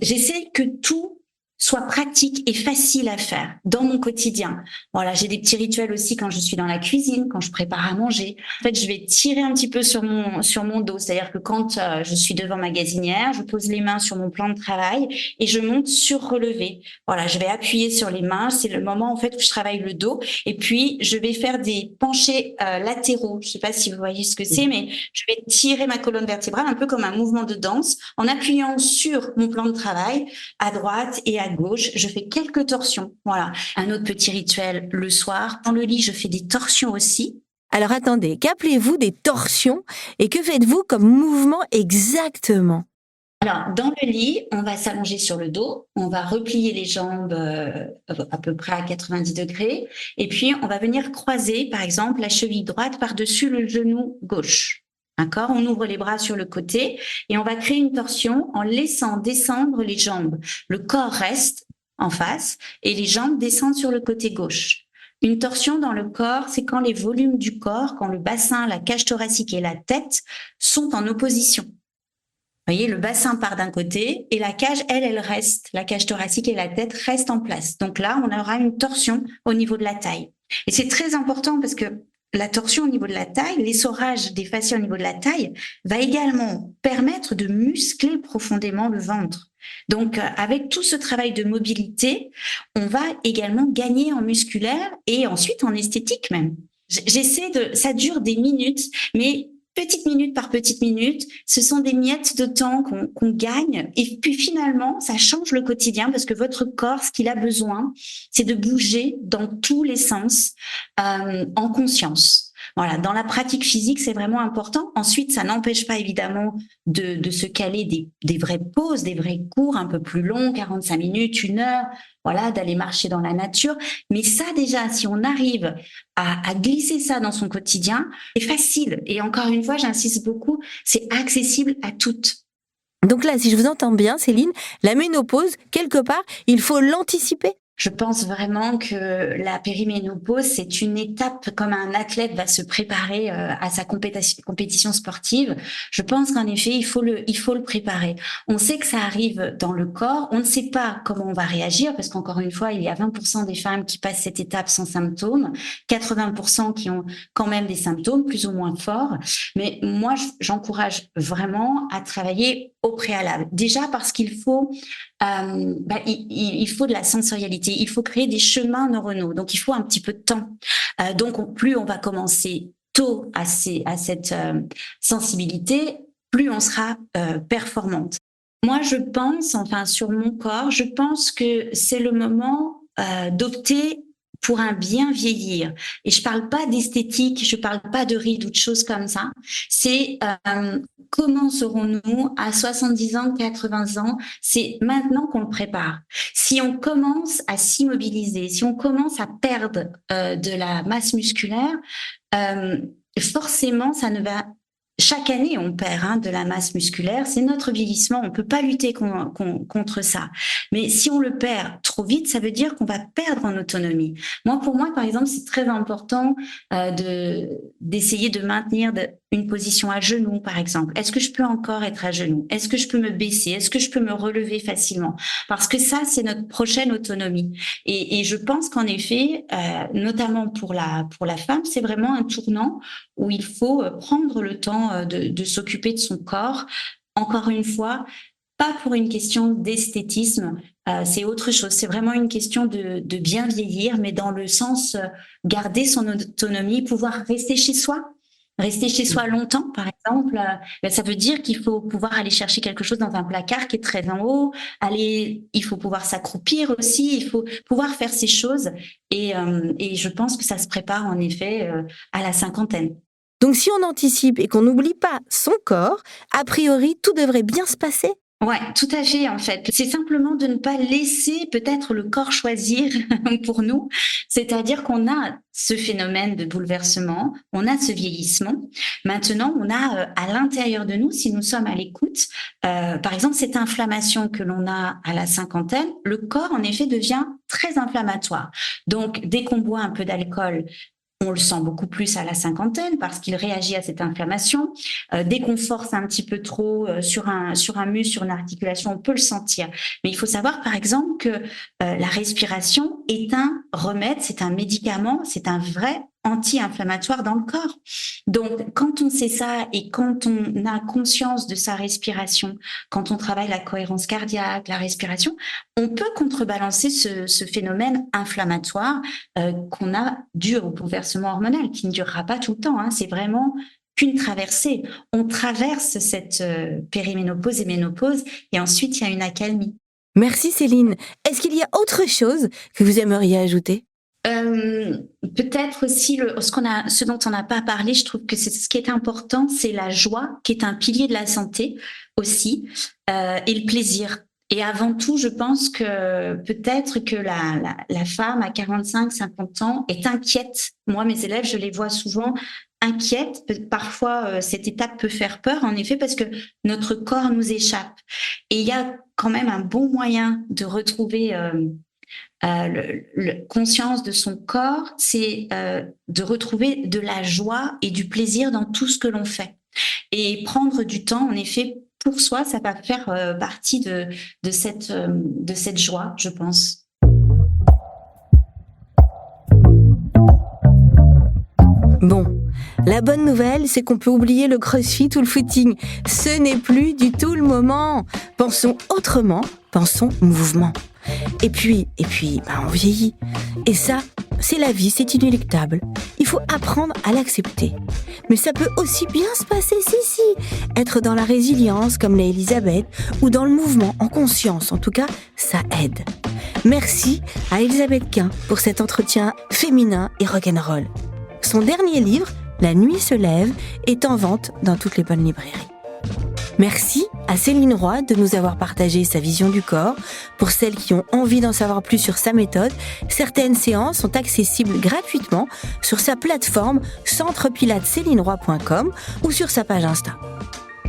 J'essaie que tout soit pratique et facile à faire dans mon quotidien. Voilà, j'ai des petits rituels aussi quand je suis dans la cuisine, quand je prépare à manger. En fait, je vais tirer un petit peu sur mon dos, c'est-à-dire que quand je suis devant ma gazinière, je pose les mains sur mon plan de travail et je monte sur relevé. Voilà, je vais appuyer sur les mains, c'est le moment en fait où je travaille le dos, et puis je vais faire des penchés latéraux. Je sais pas si vous voyez ce que c'est, mais je vais tirer ma colonne vertébrale un peu comme un mouvement de danse en appuyant sur mon plan de travail à droite et à gauche. Je fais quelques torsions. Voilà. Un autre petit rituel le soir. Dans le lit, je fais des torsions aussi. Alors attendez, qu'appelez-vous des torsions et que faites-vous comme mouvement exactement? Alors, dans le lit, on va s'allonger sur le dos, on va replier les jambes à peu près à 90 degrés, et puis on va venir croiser, par exemple, la cheville droite par-dessus le genou gauche. D'accord ? On ouvre les bras sur le côté et on va créer une torsion en laissant descendre les jambes. Le corps reste en face et les jambes descendent sur le côté gauche. Une torsion dans le corps, c'est quand les volumes du corps, quand le bassin, la cage thoracique et la tête sont en opposition. Vous voyez, le bassin part d'un côté et la cage, elle reste. La cage thoracique et la tête restent en place. Donc là, on aura une torsion au niveau de la taille. Et c'est très important parce que la torsion au niveau de la taille, l'essorage des fascias au niveau de la taille va également permettre de muscler profondément le ventre. Donc, avec tout ce travail de mobilité, on va également gagner en musculaire et ensuite en esthétique même. Ça dure des minutes, mais petite minute par petite minute, ce sont des miettes de temps qu'on gagne. Et puis finalement, ça change le quotidien parce que votre corps, ce qu'il a besoin, c'est de bouger dans tous les sens en conscience. Voilà, dans la pratique physique, c'est vraiment important. Ensuite, ça n'empêche pas évidemment de se caler des vraies pauses, des vrais cours un peu plus longs, 45 minutes, 1 heure, voilà, d'aller marcher dans la nature. Mais ça déjà, si on arrive à glisser ça dans son quotidien, c'est facile. Et encore une fois, j'insiste beaucoup, c'est accessible à toutes. Donc là, si je vous entends bien, Céline, la ménopause, quelque part, il faut l'anticiper. Je pense vraiment que la périménopause, c'est une étape comme un athlète va se préparer à sa compétition sportive. Je pense qu'en effet, il faut le préparer. On sait que ça arrive dans le corps. On ne sait pas comment on va réagir parce qu'encore une fois, il y a 20% des femmes qui passent cette étape sans symptômes, 80% qui ont quand même des symptômes plus ou moins forts. Mais moi, j'encourage vraiment à travailler au préalable. Déjà parce qu'il faut il faut de la sensorialité, il faut créer des chemins neuronaux, donc il faut un petit peu de temps. Donc plus on va commencer tôt à cette sensibilité, plus on sera performante. Moi, je pense, sur mon corps, je pense que c'est le moment d'opter pour un bien vieillir. Et je parle pas d'esthétique, je parle pas de rides ou de choses comme ça. C'est comment serons-nous à 70 ans, 80 ans? C'est maintenant qu'on le prépare. Si on commence à s'immobiliser, si on commence à perdre de la masse musculaire, forcément, ça ne va... Chaque année, on perd de la masse musculaire. C'est notre vieillissement. On peut pas lutter contre ça. Mais si on le perd trop vite, ça veut dire qu'on va perdre en autonomie. Pour moi, par exemple, c'est très important d'essayer de maintenir une position à genoux, par exemple. Est-ce que je peux encore être à genoux? Est-ce que je peux me baisser? Est-ce que je peux me relever facilement? Parce que ça, c'est notre prochaine autonomie. Et je pense qu'en effet, notamment pour la femme, c'est vraiment un tournant où il faut prendre le temps de s'occuper de son corps. Encore une fois, pas pour une question d'esthétisme, c'est autre chose. C'est vraiment une question de bien vieillir, mais dans le sens garder son autonomie, pouvoir rester chez soi. Rester chez soi longtemps, par exemple, ça veut dire qu'il faut pouvoir aller chercher quelque chose dans un placard qui est très en haut. Il faut pouvoir s'accroupir aussi. Il faut pouvoir faire ces choses. Et je pense que ça se prépare en effet à la cinquantaine. Donc si on anticipe et qu'on n'oublie pas son corps, a priori, tout devrait bien se passer. Ouais, tout à fait, en fait. C'est simplement de ne pas laisser peut-être le corps choisir pour nous. C'est-à-dire qu'on a ce phénomène de bouleversement, on a ce vieillissement. Maintenant, on a à l'intérieur de nous, si nous sommes à l'écoute, par exemple, cette inflammation que l'on a à la cinquantaine, le corps, en effet, devient très inflammatoire. Donc, dès qu'on boit un peu d'alcool, on le sent beaucoup plus à la cinquantaine parce qu'il réagit à cette inflammation. Dès qu'on force un petit peu trop sur un muscle, sur une articulation, on peut le sentir. Mais il faut savoir, par exemple, que la respiration est un remède, c'est un médicament, c'est un vrai anti-inflammatoire dans le corps. Donc, quand on sait ça et quand on a conscience de sa respiration, quand on travaille la cohérence cardiaque, la respiration, on peut contrebalancer ce phénomène inflammatoire qu'on a dû au bouleversement hormonal, qui ne durera pas tout le temps. C'est vraiment qu'une traversée. On traverse cette périménopause et ménopause et ensuite, il y a une accalmie. Merci Céline. Est-ce qu'il y a autre chose que vous aimeriez ajouter ? Peut-être aussi ce dont on n'a pas parlé, je trouve que ce qui est important, c'est la joie, qui est un pilier de la santé aussi, et le plaisir. Et avant tout, je pense que peut-être que la femme à 45-50 ans est inquiète. Moi, mes élèves, je les vois souvent inquiètes. Parfois, cette étape peut faire peur, en effet, parce que notre corps nous échappe. Et il y a quand même un bon moyen de retrouver conscience de son corps, c'est de retrouver de la joie et du plaisir dans tout ce que l'on fait. Et prendre du temps, en effet, pour soi, ça va faire partie de cette joie, je pense. Bon, la bonne nouvelle, c'est qu'on peut oublier le crossfit ou le footing. Ce n'est plus du tout le moment. Pensons autrement, pensons mouvement. Et puis, on vieillit. Et ça, c'est la vie, c'est inéluctable. Il faut apprendre à l'accepter. Mais ça peut aussi bien se passer, si. Être dans la résilience, comme l'a Elisabeth, ou dans le mouvement, en conscience. En tout cas, ça aide. Merci à Elisabeth Quint pour cet entretien féminin et rock'n'roll. Son dernier livre, La nuit se lève, est en vente dans toutes les bonnes librairies. Merci à Céline Roy de nous avoir partagé sa vision du corps. Pour celles qui ont envie d'en savoir plus sur sa méthode, certaines séances sont accessibles gratuitement sur sa plateforme centrepilatescelineroy.com ou sur sa page Insta.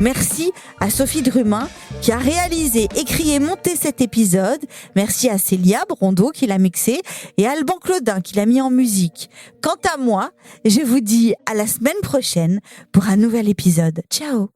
Merci à Sophie Drumin qui a réalisé, écrit et monté cet épisode. Merci à Célia Brondeau qui l'a mixé et à Alban Claudin qui l'a mis en musique. Quant à moi, je vous dis à la semaine prochaine pour un nouvel épisode. Ciao.